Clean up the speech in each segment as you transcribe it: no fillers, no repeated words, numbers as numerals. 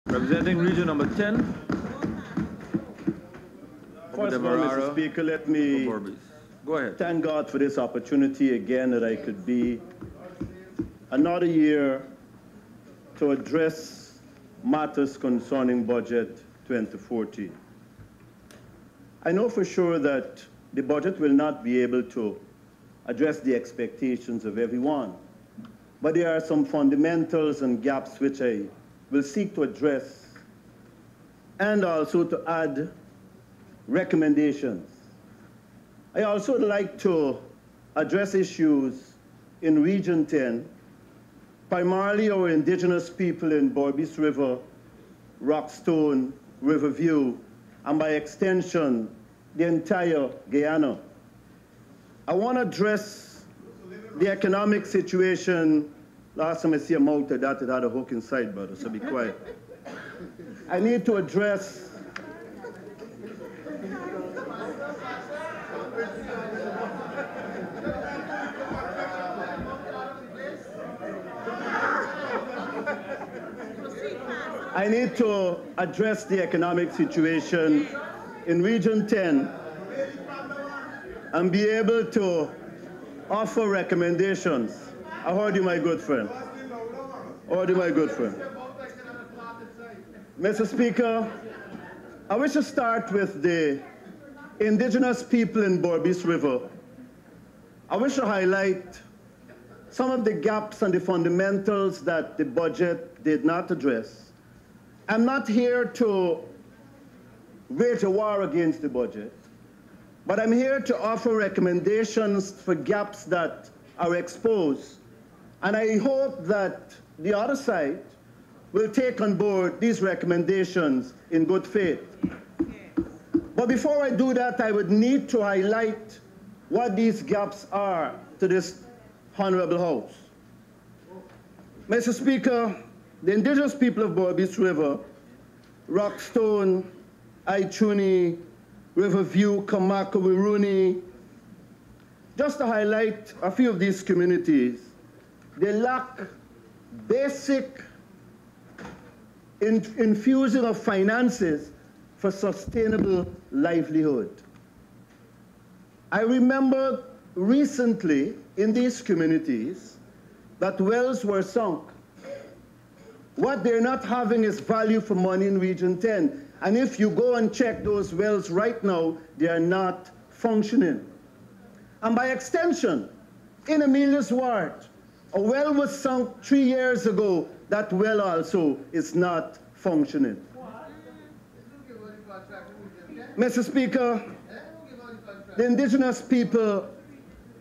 Representing region number 10. First of all, Mr. Speaker, let me go ahead. Thank God for this opportunity again that I could be another year to address matters concerning budget 2014. I know for sure that the budget will not be able to address the expectations of everyone, but there are some fundamentals and gaps which I will seek to address and also to add recommendations. I also would like to address issues in Region 10, primarily our indigenous people in Berbice River, Rockstone, Riverview, and by extension, the entire Guyana. I want to address the economic situation. Last time I see a mouth of that, it had a hook inside, brother, so be quiet. I need to address the economic situation in Region 10 and be able to offer recommendations. I heard you, my good friend. Mr. Speaker, I wish to start with the indigenous people in Berbice River. I wish to highlight some of the gaps and the fundamentals that the budget did not address. I'm not here to wage a war against the budget, but I'm here to offer recommendations for gaps that are exposed. And I hope that the other side will take on board these recommendations in good faith. But before I do that, I would need to highlight what these gaps are to this Honorable House. Mr. Speaker, the indigenous people of Berbice River, Rockstone, Aichuni, Riverview, Kamaka, Wiruni, just to highlight a few of these communities, they lack basic infusion of finances for sustainable livelihood. I remember recently in these communities that wells were sunk. What they're not having is value for money in Region 10. And if you go and check those wells right now, they are not functioning. And by extension, in Amelia's ward, a well was sunk 3 years ago. That well also is not functioning. Mr. Speaker, the indigenous people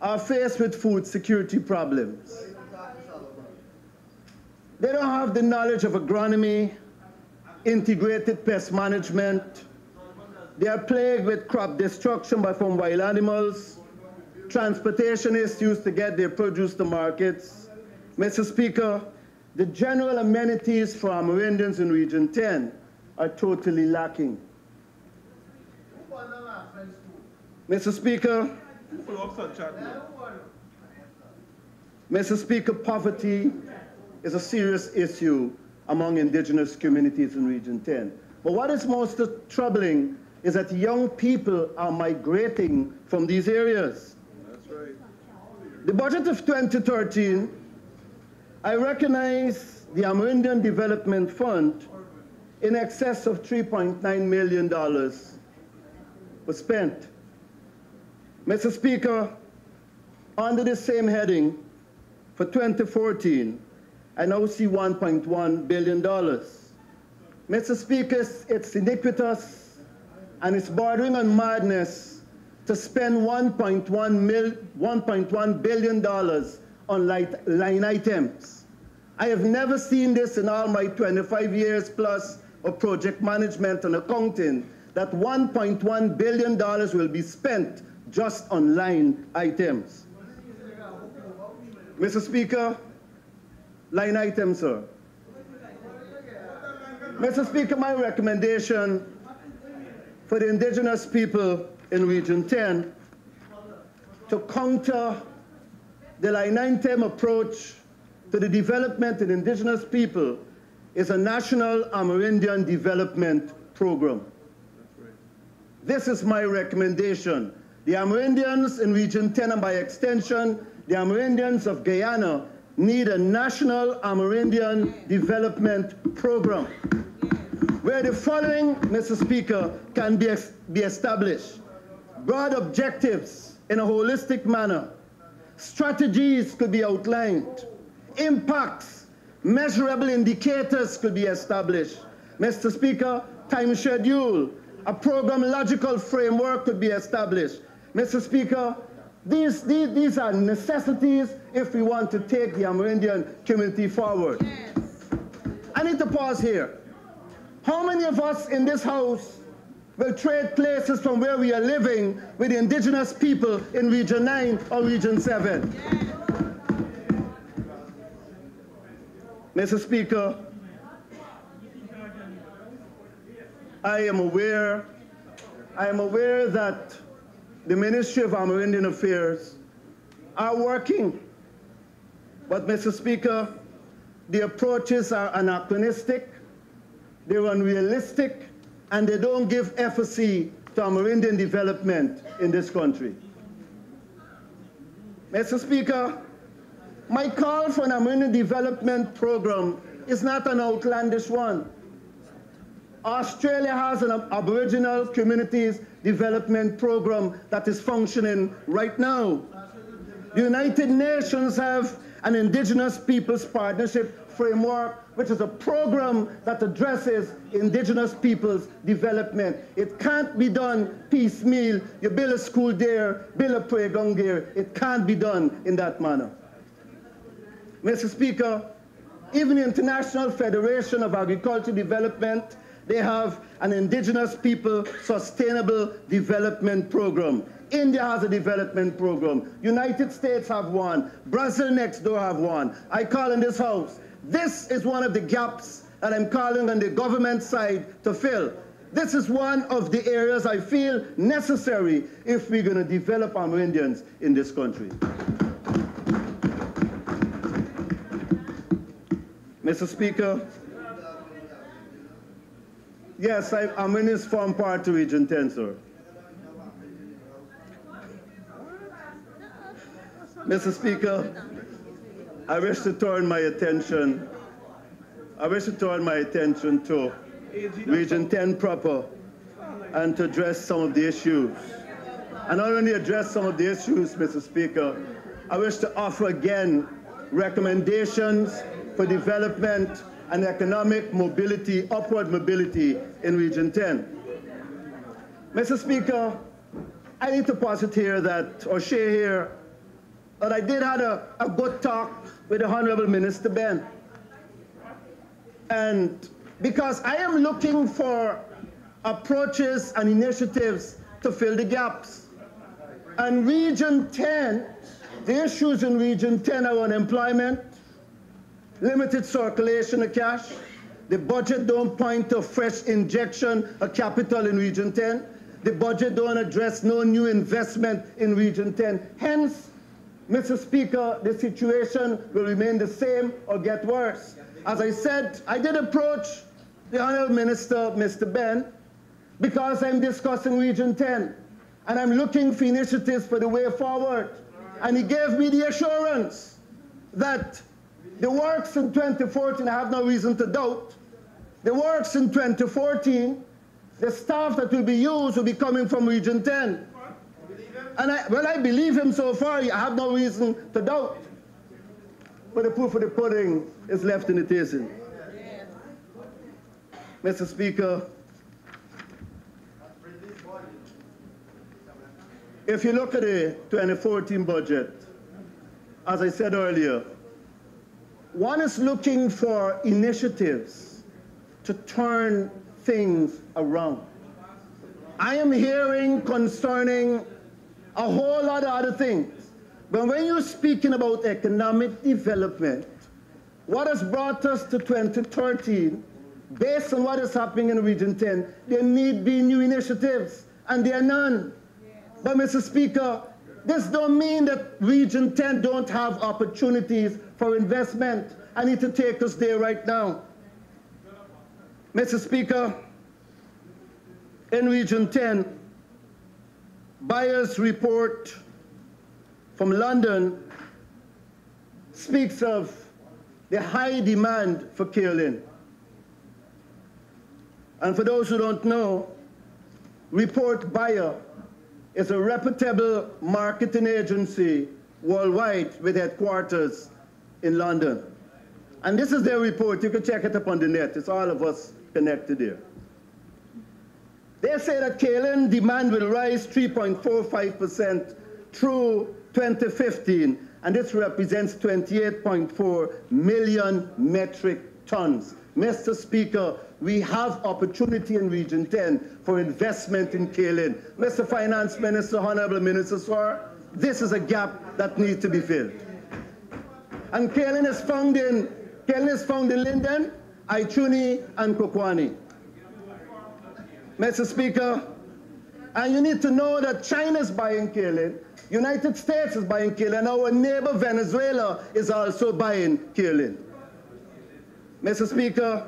are faced with food security problems. They don't have the knowledge of agronomy, integrated pest management. They are plagued with crop destruction from wild animals, transportation issues to get their produce to markets. Mr. Speaker, the general amenities for Amerindians in Region 10 are totally lacking. Mr. Speaker, poverty is a serious issue among indigenous communities in Region 10. But what is most troubling is that young people are migrating from these areas. That's right. The budget of 2013, I recognize the Amerindian Development Fund in excess of $3.9 million was spent. Mr. Speaker, under the same heading, for 2014, I now see $1.1 billion. Mr. Speaker, it's iniquitous and it's bordering on madness to spend $1.1 billion on line items. I have never seen this in all my 25 years plus of project management and accounting, that $1.1 billion will be spent just on line items. Mr. Speaker, line items, sir. Mr. Speaker, my recommendation for the indigenous people in Region 10 to counter the line item approach to the development of indigenous people is a national Amerindian development program. This is my recommendation. The Amerindians in Region 10, and by extension, the Amerindians of Guyana, need a national Amerindian development program where the following, Mr. Speaker, can be established. Broad objectives in a holistic manner. Strategies could be outlined. Impacts, measurable indicators could be established. Mr. Speaker, time schedule, a program logical framework could be established. Mr. Speaker, these are necessities if we want to take the Amerindian community forward. Yes. I need to pause here. How many of us in this house will trade places from where we are living with the indigenous people in Region 9 or Region 7? Yes. Mr. Speaker, I am aware that the Ministry of Amerindian Affairs are working. But, Mr. Speaker, the approaches are anachronistic, they're unrealistic, and they don't give efficacy to Amerindian development in this country. Mr. Speaker, my call for an Amerindian development program is not an outlandish one. Australia has an Aboriginal Communities Development Program that is functioning right now. The United Nations have an Indigenous Peoples Partnership Framework, which is a program that addresses Indigenous peoples' development. It can't be done piecemeal. You build a school there, build a playground there. It can't be done in that manner. Mr. Speaker, even the International Federation of Agricultural Development, they have an Indigenous People Sustainable Development Program. India has a development program. United States have one. Brazil next door have one. I call in this house. This is one of the gaps that I'm calling on the government side to fill. This is one of the areas I feel necessary if we're going to develop Amerindians in this country. Mr. Speaker, yes, Amerindians form part of Region 10, sir. Mr. Speaker, I wish to turn my attention to Region 10 proper and to address some of the issues. And not only address some of the issues, Mr. Speaker, I wish to offer again recommendations for development and economic mobility, upward mobility in Region 10. Mr. Speaker, I need to posit here that, or share here, that I did have a good talk with the Honorable Minister Ben. And because I am looking for approaches and initiatives to fill the gaps. And Region 10, the issues in Region 10 are unemployment, limited circulation of cash. The budget don't point to fresh injection of capital in Region 10. The budget don't address no new investment in Region 10. Hence, Mr. Speaker, the situation will remain the same or get worse. As I said, I did approach the Honourable Minister, Mr. Ben, because I'm discussing Region 10, and I'm looking for initiatives for the way forward. And he gave me the assurance that the works in 2014, I have no reason to doubt, the works in 2014, the staff that will be used will be coming from Region 10. And I believe him so far, I have no reason to doubt. But the proof of the pudding is left in the tasting. Mr. Speaker, if you look at the 2014 budget, as I said earlier, one is looking for initiatives to turn things around. I am hearing concerning a whole lot of other things. But when you're speaking about economic development, what has brought us to 2013, based on what is happening in Region 10, there need be new initiatives, and there are none. But, Mr. Speaker, this don't mean that Region 10 don't have opportunities for investment. I need to take us there right now. Mr. Speaker, in Region 10, buyers report from London speaks of the high demand for kaolin. And for those who don't know, Report Buyer is a reputable marketing agency worldwide with headquarters in London. And this is their report. You can check it up on the net. It's all of us connected here. They say that kaolin demand will rise 3.45% through 2015, and this represents 28.4 million metric tons. Mr. Speaker, we have opportunity in Region 10 for investment in kaolin. Mr. Finance Minister, Honorable Minister, sir, this is a gap that needs to be filled. And kaolin is found in Linden, Ituni, and Kokwani. Mr. Speaker, and you need to know that China is buying kaolin, United States is buying kaolin, and our neighbor Venezuela is also buying kaolin. Mr. Speaker,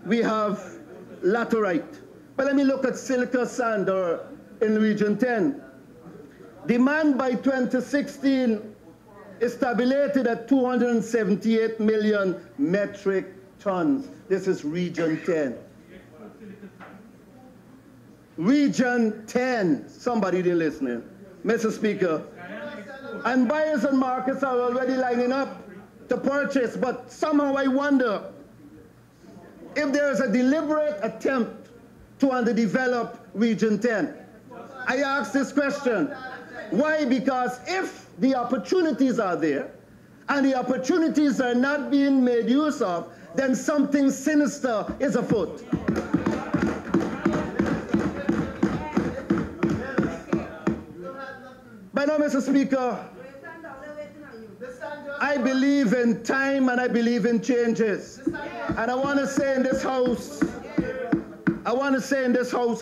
we have laterite. But let me look at silica sand in Region 10. Demand by 2016 is tabulated at 278 million metric tons. This is Region 10. Region 10, somebody didn't listen. Mr. Speaker, and buyers and markets are already lining up to purchase, but somehow I wonder if there is a deliberate attempt to underdevelop Region 10. I ask this question. Why? Because if the opportunities are there and the opportunities are not being made use of, then something sinister is afoot. But now, Mr. Speaker, I believe in time and I believe in changes. And I want to say in this house,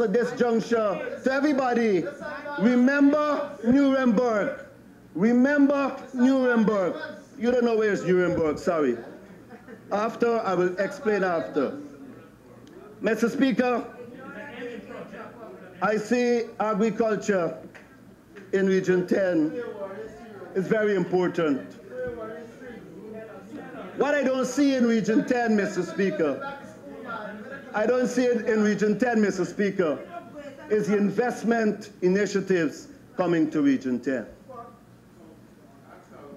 at this juncture, to everybody, remember Nuremberg. Remember Nuremberg. You don't know where's Nuremberg, sorry. After, I will explain after. Mr. Speaker, I see agriculture in Region 10 is very important. What I don't see in Region 10, Mr. Speaker, I don't see it in Region 10, Mr. Speaker, is the investment initiatives coming to Region 10.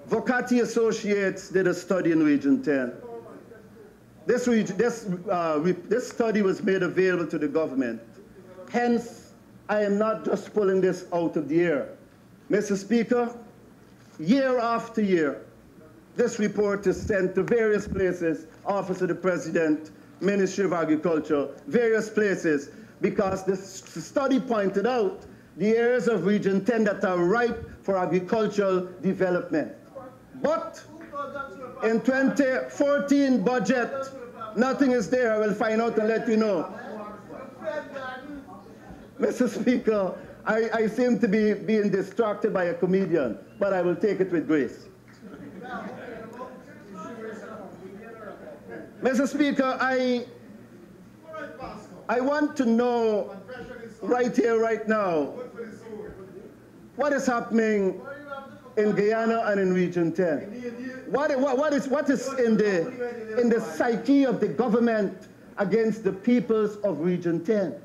Vocati Associates did a study in Region 10. This study was made available to the government. Hence, I am not just pulling this out of the air. Mr. Speaker, year after year, this report is sent to various places, Office of the President, Ministry of Agriculture, various places, because this study pointed out the areas of Region 10 that are ripe for agricultural development. But in 2014 budget, nothing is there. I will find out and let you know. Mr. Speaker, I seem to be being distracted by a comedian, but I will take it with grace. Mr. Speaker, I want to know right here, right now, what is happening in Guyana and in Region 10. What is in the psyche of the government against the peoples of Region 10?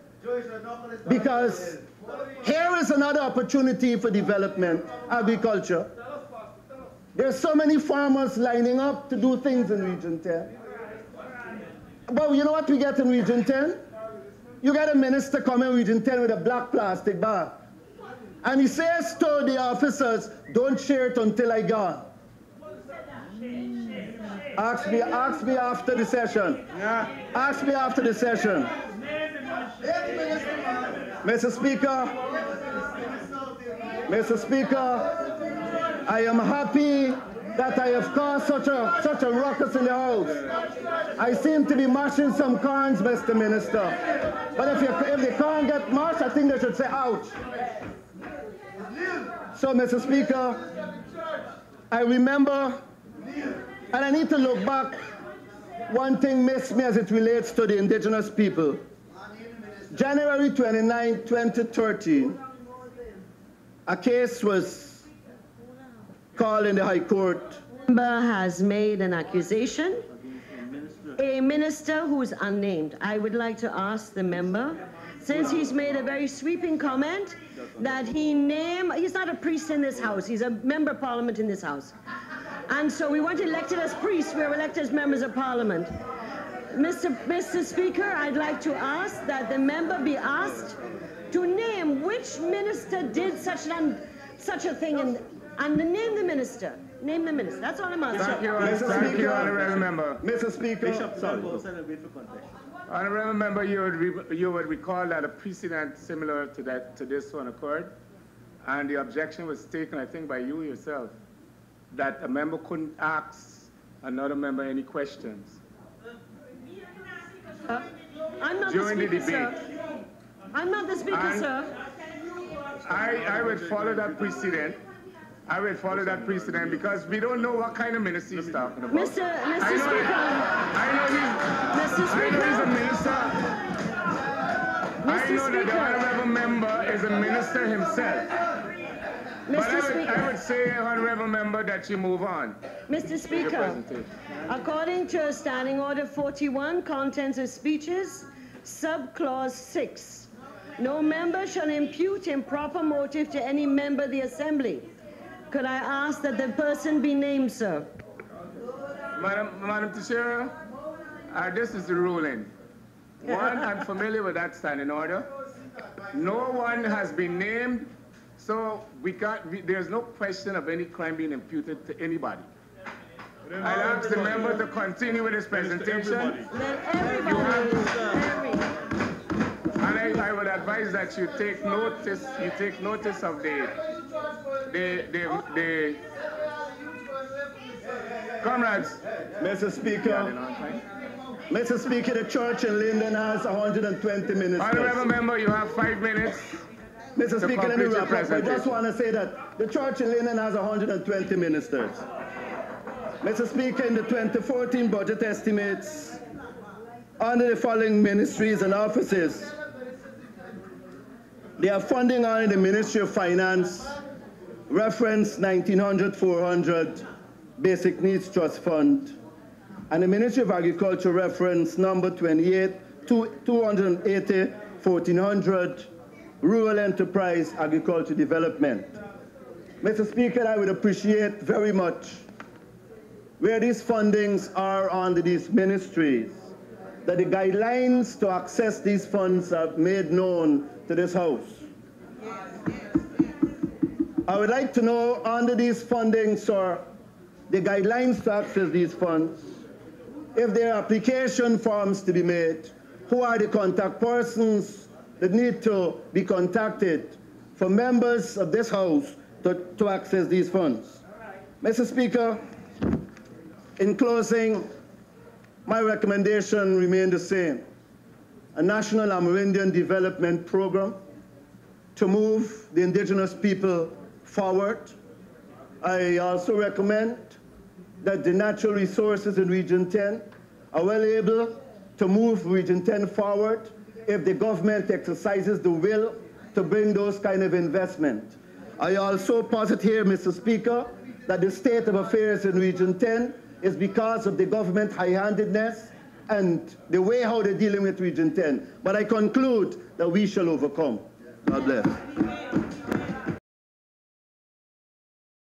Because here is another opportunity for development, agriculture. There's so many farmers lining up to do things in Region 10. But you know what we get in Region 10? You get a minister come in Region 10 with a black plastic bag. And he says to the officers, don't share it until I gone. Ask me after the session. Ask me after the session. Mr. Speaker, I am happy that I have caused such a ruckus in the House. I seem to be mashing some corns, Mr. Minister. But if the corn get mashed, I think they should say ouch. So, Mr. Speaker, I remember, and I need to look back one thing missed me as it relates to the indigenous people. January 29, 2013, a case was called in the High Court. Member has made an accusation. A minister who is unnamed. I would like to ask the member, since he's made a very sweeping comment, that he's not a priest in this house, he's a member of parliament in this house. And so we weren't elected as priests, we were elected as members of parliament. Mr. Speaker, I'd like to ask that the member be asked to name which minister did such a thing and name the minister. Name the minister. That's all I'm asking. Thank you, Honourable Member. Mr. Speaker, Honourable Member, you would recall that a precedent similar to this one occurred, and the objection was taken, I think, by you yourself, that a member couldn't ask another member any questions. I'm not during the speaker, the debate. sir. I'm not the speaker, sir. I would follow that precedent. I will follow that precedent because we don't know what kind of minister he's talking about. Mr. Speaker. I know he's a minister. I know that the honourable member is a minister himself. I would say, honourable member, that you move on. Mr. Speaker, according to Standing Order 41, Contents of Speeches, Subclause 6, no member shall impute improper motive to any member of the Assembly. Could I ask that the person be named, sir? Madam Teixeira, this is the ruling. One, I'm familiar with that standing order. No one has been named, so there's no question of any crime being imputed to anybody. I'll ask the member to continue with his presentation. Let everybody. And I would advise that you take notice of the comrades. Mr. Speaker, the church in Linden has 120 ministers. Honourable member, you have 5 minutes. Mr. Speaker, let me wrap up. I just want to say that the church in Linden has 120 ministers. Mr. Speaker, in the 2014 budget estimates, under the following ministries and offices, they are funding under the Ministry of Finance, reference 1900-400 Basic Needs Trust Fund, and the Ministry of Agriculture, reference number 280-1400 Rural Enterprise Agriculture Development. Mr. Speaker, I would appreciate very much where these fundings are under these ministries, that the guidelines to access these funds are made known to this House. I would like to know, under these fundings, sir, the guidelines to access these funds, if there are application forms to be made, who are the contact persons that need to be contacted for members of this House to access these funds. Mr. Speaker, in closing, my recommendation remains the same. A national Amerindian development program to move the indigenous people forward. I also recommend that the natural resources in Region 10 are well able to move Region 10 forward if the government exercises the will to bring those kind of investment. I also posit here, Mr. Speaker, that the state of affairs in Region 10 is because of the government high-handedness and the way how they're dealing with Region 10. But I conclude that we shall overcome. God bless.